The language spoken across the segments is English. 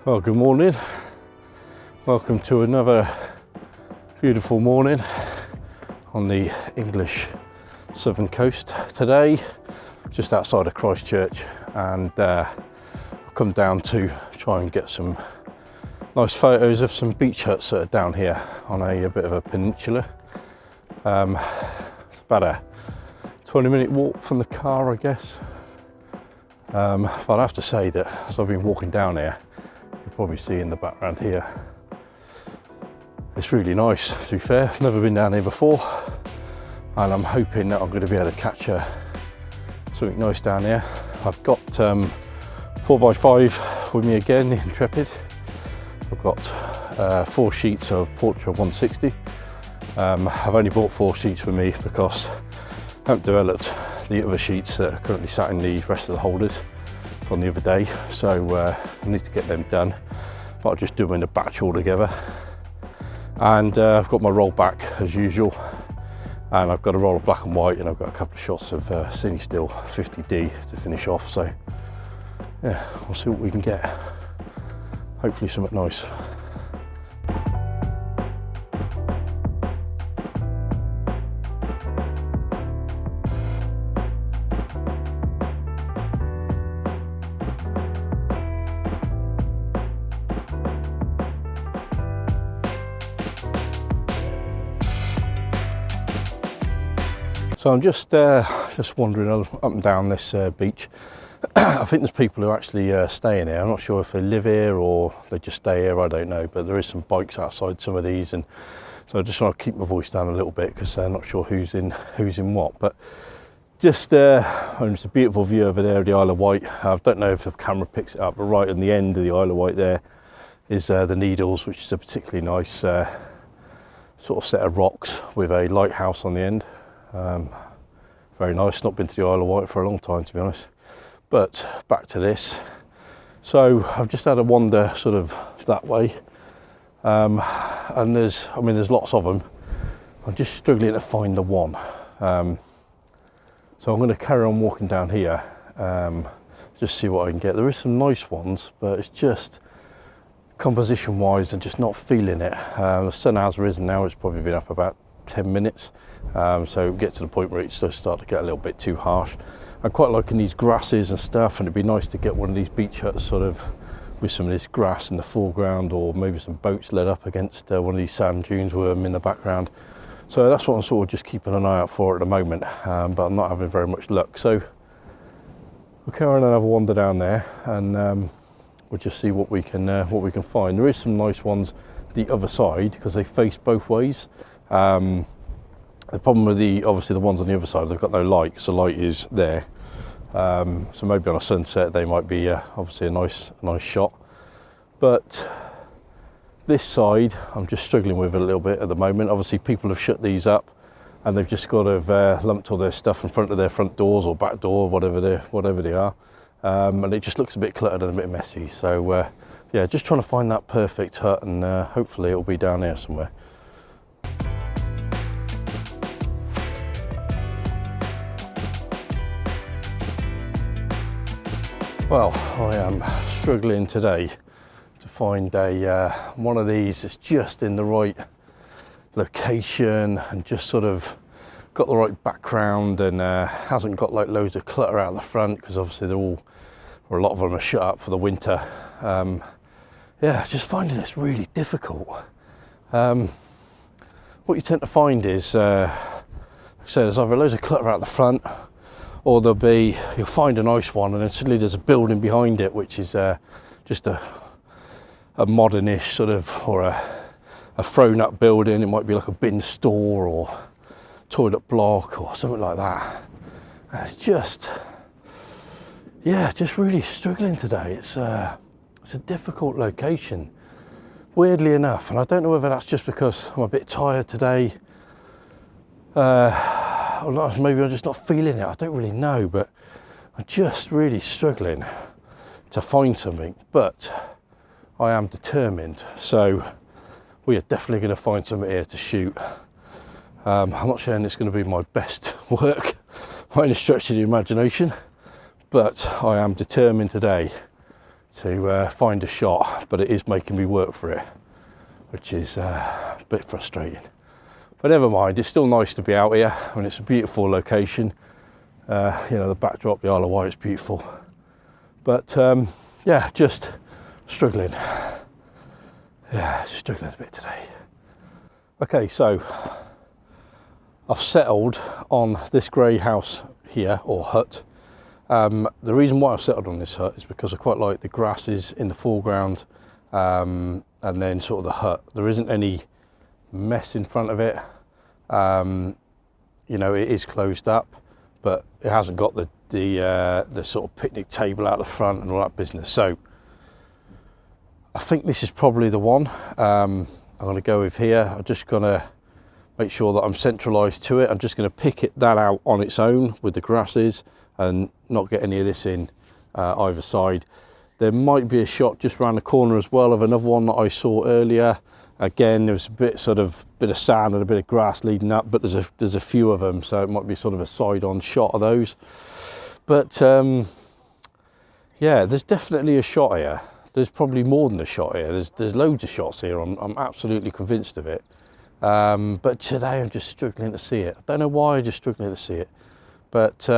Well, good morning. Welcome to another beautiful morning on the English southern coast. Today, just outside of Christchurch, and I've come down to try and get some nice photos of some beach huts that are down here on a bit of a peninsula. It's about a 20-minute walk from the car, I guess. But I have to say that as I've been walking down here, you'll probably see in the background here, it's really nice, to be fair. I've never been down here before, and I'm hoping that I'm going to be able to catch something nice down here. I've got 4x5 with me again, the Intrepid. I've got 4 sheets of Portra 160. I've only bought 4 sheets with me because I haven't developed the other sheets that are currently sat in the rest of the holders from the other day, so I need to get them done, but I'll just do them in a batch all together. And I've got my roll back as usual, and I've got a roll of black and white, and I've got a couple of shots of Cine Still 50D to finish off. So yeah, we'll see what we can get. Hopefully something nice. So I'm just wandering up and down this beach. I think there's people who actually stay in here. I'm not sure if they live here or they just stay here, I don't know, but there is some bikes outside some of these, and so I just want to keep my voice down a little bit because I'm not sure who's in what. But just it's a beautiful view over there of the Isle of Wight. I don't know if the camera picks it up, but right on the end of the Isle of Wight there is the Needles, which is a particularly nice sort of set of rocks with a lighthouse on the end. Very nice. Not been to the Isle of Wight for a long time, to be honest. But back to this. So I've just had a wander sort of that way, and there's lots of them. I'm just struggling to find the one. So I'm going to carry on walking down here, just see what I can get. There is some nice ones, but it's just composition wise, I'm just not feeling it. The sun has risen now. It's probably been up about 10 minutes, so it gets to the point where it does start to get a little bit too harsh. I'm quite liking these grasses and stuff, and it'd be nice to get one of these beach huts sort of with some of this grass in the foreground, or maybe some boats led up against one of these sand dunes with them in the background. So that's what I'm sort of just keeping an eye out for at the moment, but I'm not having very much luck. So we'll carry on and have a wander down there, and we'll just see what we can find. There is some nice ones the other side because they face both ways. The problem with obviously the ones on the other side, they've got no light, so light is there. So maybe on a sunset they might be obviously a nice shot. But this side I'm just struggling with it a little bit at the moment. Obviously people have shut these up, and they've just got to have lumped all their stuff in front of their front doors or back door, whatever they are, and it just looks a bit cluttered and a bit messy. So yeah, just trying to find that perfect hut, and hopefully it'll be down here somewhere. Well, I am struggling today to find one of these that's just in the right location and just sort of got the right background, and hasn't got like loads of clutter out the front, because obviously they're all, or a lot of them are shut up for the winter. Yeah, just finding it's really difficult. What you tend to find is, like I said, there's either loads of clutter out the front, or you'll find a nice one and then suddenly there's a building behind it which is just a modernish sort of, or a thrown up building. It might be like a bin store or toilet block or something like that. And it's just really struggling today. It's a difficult location, weirdly enough, and I don't know whether that's just because I'm a bit tired today, or not, maybe I'm just not feeling it. I don't really know, but I'm just really struggling to find something. But I am determined, so we are definitely going to find something here to shoot. I'm not saying it's going to be my best work by any stretch of the imagination, but I am determined today to find a shot, but it is making me work for it, which is a bit frustrating. But never mind, it's still nice to be out here when it's a beautiful location. You know, the backdrop, the Isle of Wight is beautiful. But yeah, just struggling. Yeah, struggling a bit today. Okay, so I've settled on this grey house here, or hut. The reason why I've settled on this hut is because I quite like the grasses in the foreground, and then sort of the hut. There isn't any mess in front of it. You know, it is closed up, but it hasn't got the sort of picnic table out the front and all that business. So I think this is probably the one. I'm going to go with here. I'm just going to make sure that I'm centralised to it. I'm just going to pick that out on its own with the grasses and not get any of this in either side. There might be a shot just around the corner as well of another one that I saw earlier. Again, there's a bit of sand and a bit of grass leading up, but there's a few of them, so it might be sort of a side-on shot of those. But yeah, there's definitely a shot here. There's probably more than a shot here. There's loads of shots here. I'm absolutely convinced of it. But today I'm just struggling to see it. I don't know why, I'm just struggling to see it. But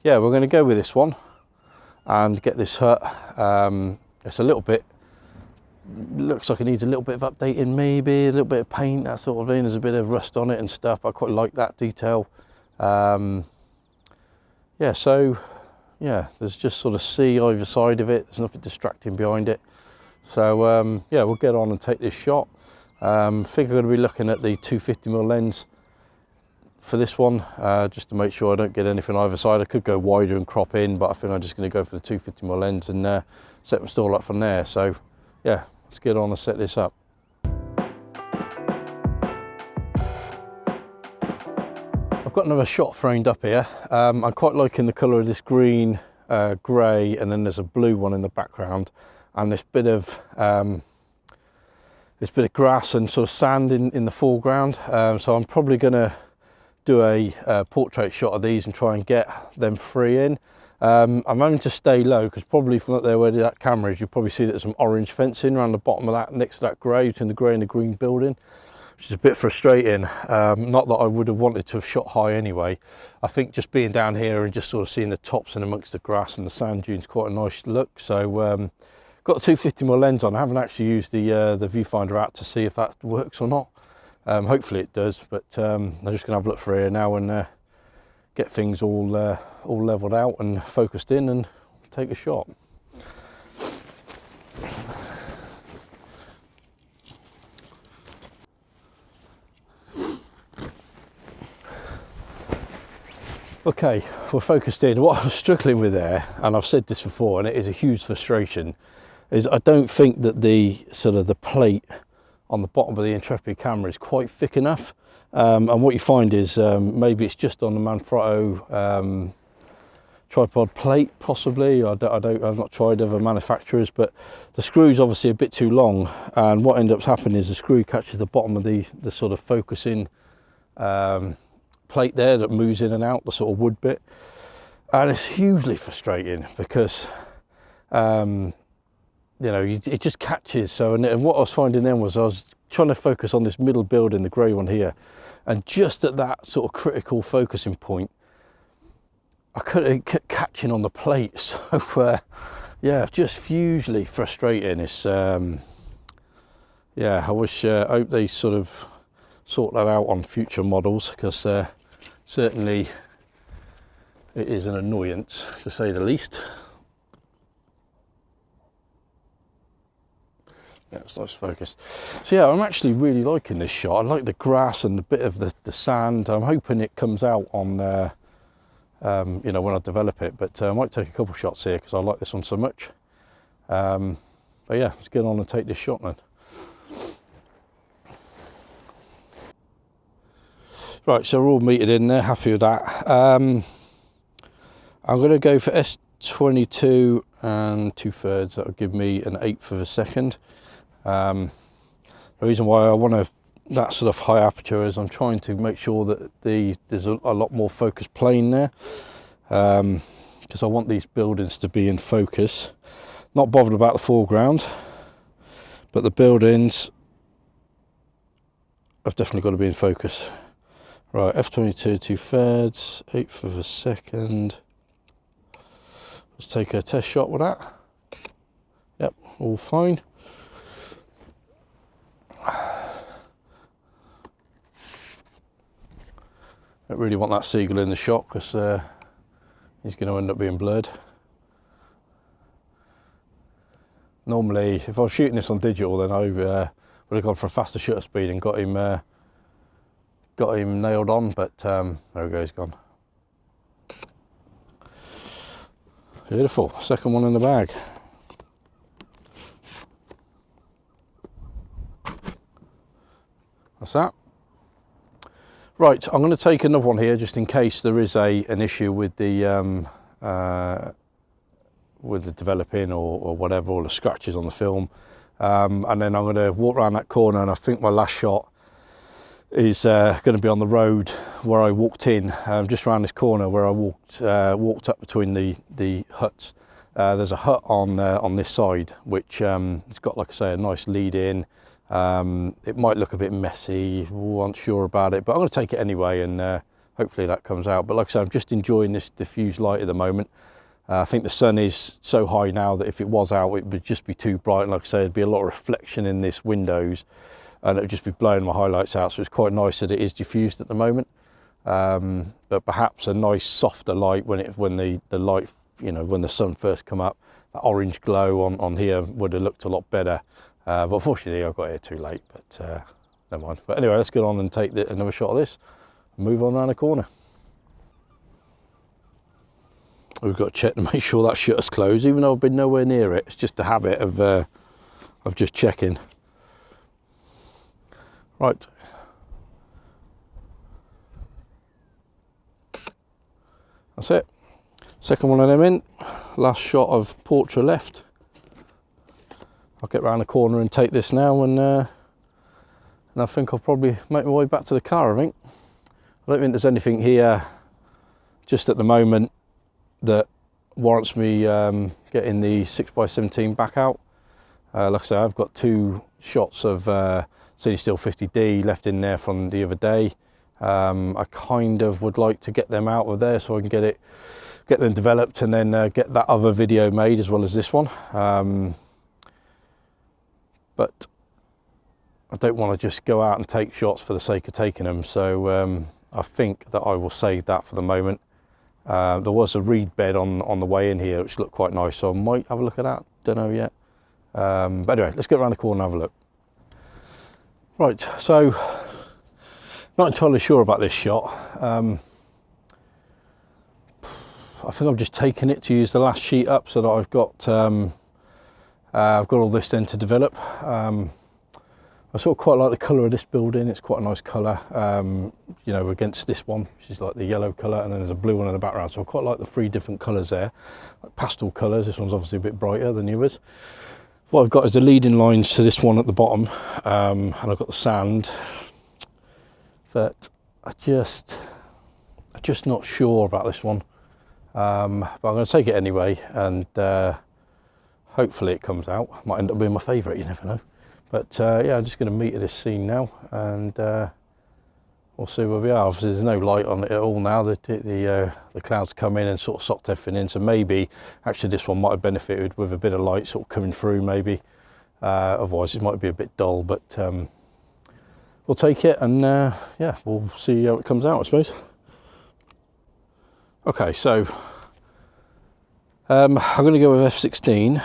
yeah, we're going to go with this one and get this hut. It's a little bit, looks like it needs a little bit of updating, maybe a little bit of paint, that sort of thing. There's a bit of rust on it and stuff. I quite like that detail. Yeah, so yeah, there's just sort of sea either side of it. There's nothing distracting behind it. So yeah, we'll get on and take this shot. I think I'm going to be looking at the 250mm lens for this one, just to make sure I don't get anything either side. I could go wider and crop in, but I think I'm just going to go for the 250mm lens and set my stall up from there. So yeah, let's get on and set this up. I've got another shot framed up here. I'm quite liking the colour of this green, grey, and then there's a blue one in the background, and this bit of grass and sort of sand in the foreground. So I'm probably going to do a portrait shot of these and try and get them free in. I'm having to stay low because probably from up there where that camera is, you'll probably see that there's some orange fencing around the bottom of that, next to that grey, between the grey and the green building, which is a bit frustrating. Not that I would have wanted to have shot high anyway. I think just being down here and just sort of seeing the tops and amongst the grass and the sand dunes, quite a nice look. So got the 250mm lens on. I haven't actually used the Viewfinder app to see if that works or not. Hopefully it does, but I'm just going to have a look through here now and get things all leveled out and focused in and take a shot. Okay, we're focused in. What I'm struggling with there, and I've said this before, and it is a huge frustration, is I don't think that the sort of the plate on the bottom of the Intrepid camera is quite thick enough. And what you find is maybe it's just on the Manfrotto tripod plate, possibly. I've not tried other manufacturers, but the screw's obviously a bit too long, and what ends up happening is the screw catches the bottom of the sort of focusing plate there that moves in and out, the sort of wood bit, and it's hugely frustrating because you know, it just catches. So, and what I was finding then was I was trying to focus on this middle building, the grey one here, and just at that sort of critical focusing point, it kept catching on the plate. So yeah, just hugely frustrating. It's yeah, I hope they sort of sort that out on future models, because certainly it is an annoyance, to say the least. Yeah, it's nice focus. So yeah, I'm actually really liking this shot. I like the grass and the bit of the sand. I'm hoping it comes out on you know, when I develop it, but I might take a couple shots here because I like this one so much. But yeah, let's get on and take this shot then. Right, so we're all metered in there, happy with that. I'm going to go for S22 and 2/3. That'll give me an 1/8 of a second. The reason why I want that sort of high aperture is I'm trying to make sure that there's a lot more focused plane there. because I want these buildings to be in focus. Not bothered about the foreground, but the buildings have definitely got to be in focus. Right, f22 2/3, 1/8 of a second. Let's take a test shot with that. Yep, all fine. Don't really want that seagull in the shot because he's going to end up being blurred. Normally, if I was shooting this on digital, then I would have gone for a faster shutter speed and got him nailed on. But there we go, he's gone. Beautiful, second one in the bag. That's that. Right, I'm going to take another one here just in case there is an issue with the developing or whatever, or the scratches on the film. And then I'm going to walk around that corner, and I think my last shot is going to be on the road where I walked in, just around this corner where I walked up between the huts. There's a hut on this side, which it's got, like I say, a nice lead in. It might look a bit messy, I'm unsure about it, but I'm going to take it anyway, and hopefully that comes out. But like I said, I'm just enjoying this diffused light at the moment. I think the sun is so high now that if it was out, it would just be too bright. And like I say, there'd be a lot of reflection in this windows, and it would just be blowing my highlights out. So it's quite nice that it is diffused at the moment. But perhaps a nice softer light when the light, you know, when the sun first come up, that orange glow on here would have looked a lot better. But unfortunately, I got here too late, but never mind. But anyway, let's get on and take another shot of this and move on around the corner. We've got to check to make sure that shutter's closed, even though I've been nowhere near it. It's just a habit of just checking. Right. That's it. Second one of them in. Last shot of Portrait left. I'll get round the corner and take this now, and I think I'll probably make my way back to the car, I think. I don't think there's anything here just at the moment that warrants me getting the 6x17 back out. Like I say, I've got two shots of City Still 50D left in there from the other day. I kind of would like to get them out of there so I can get them developed, and then get that other video made as well as this one. But I don't want to just go out and take shots for the sake of taking them, so I think that I will save that for the moment. There was a reed bed on the way in here which looked quite nice, so I might have a look at that, don't know yet. But anyway, let's get around the corner and have a look. Right, so not entirely sure about this shot. I think I've just taken it to use the last sheet up so that I've got all this then to develop. I sort of quite like the colour of this building. It's quite a nice colour, you know, against this one, which is like the yellow colour, and then there's a blue one in the background. So I quite like the three different colours there, like pastel colours. This one's obviously a bit brighter than the others. What I've got is the leading lines to this one at the bottom, and I've got the sand. But I'm just not sure about this one. But I'm going to take it anyway, and hopefully it comes out. Might end up being my favourite, you never know. But yeah, I'm just going to meter this scene now, and we'll see where we are. Obviously there's no light on it at all now. The clouds come in and sort of socked everything in, so maybe actually this one might have benefited with a bit of light sort of coming through maybe. Otherwise it might be a bit dull, but we'll take it, and yeah, we'll see how it comes out, I suppose. Okay, so I'm going to go with f16.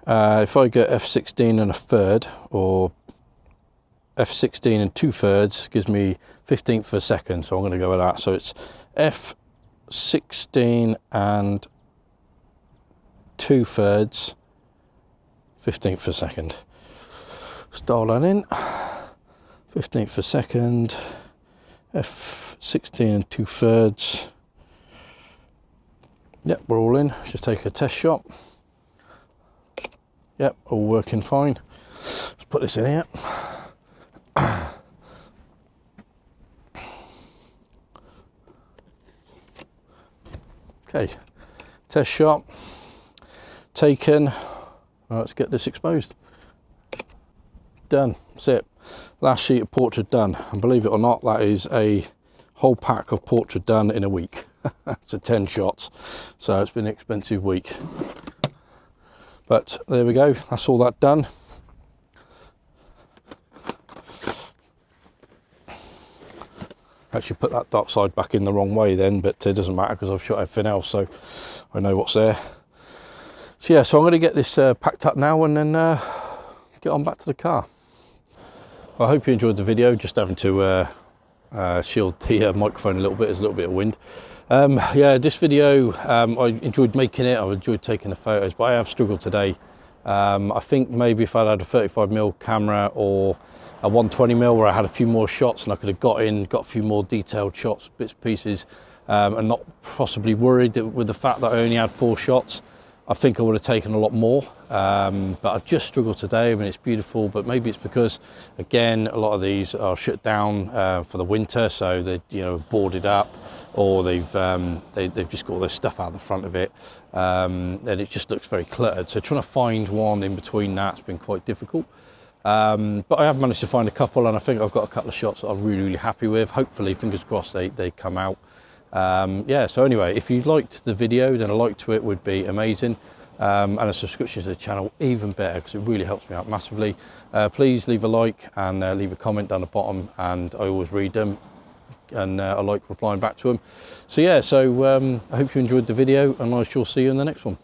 If I get f16 and a third, or f16 and 2/3, gives me 15th of a second, so I'm going to go with that. So it's f16 and 2/3, 15th of a second. Let's dial that in. 15th of a second, f16 and 2/3. Yep, we're all in. Just take a test shot. Yep, all working fine. Let's put this in here. Okay, test shot taken. Let's get this exposed. Done. That's it. Last sheet of portrait done. And believe it or not, that is a whole pack of portrait done in a week. So 10 shots. So it's been an expensive week. But there we go. That's all that done. Actually put that dark side back in the wrong way then, but it doesn't matter because I've shot everything else, so I know what's there. So yeah, so I'm going to get this packed up now and then get on back to the car. I hope you enjoyed the video. Just having to shield the microphone a little bit. There's a little bit of wind. Yeah, this video, I enjoyed making it. I enjoyed taking the photos, but I have struggled today. I think maybe if I'd had a 35mm camera or a 120mm where I had a few more shots and I could have got a few more detailed shots, bits and pieces, and not possibly worried with the fact that I only had 4 shots, I think I would have taken a lot more. But I just struggled today. I mean, it's beautiful, but maybe it's because, again, a lot of these are shut down for the winter, so they're boarded up, or they've just got all their stuff out the front of it, and it just looks very cluttered. So trying to find one in between that's been quite difficult. But I have managed to find a couple, and I think I've got a couple of shots that I'm really, really happy with. Hopefully, fingers crossed, they come out. Yeah, so anyway, if you liked the video, then a like to it would be amazing. And a subscription to the channel even better, because it really helps me out massively. Please leave a like and leave a comment down the bottom, and I always read them, and I like replying back to them. So yeah, so I hope you enjoyed the video, and I shall see you in the next one.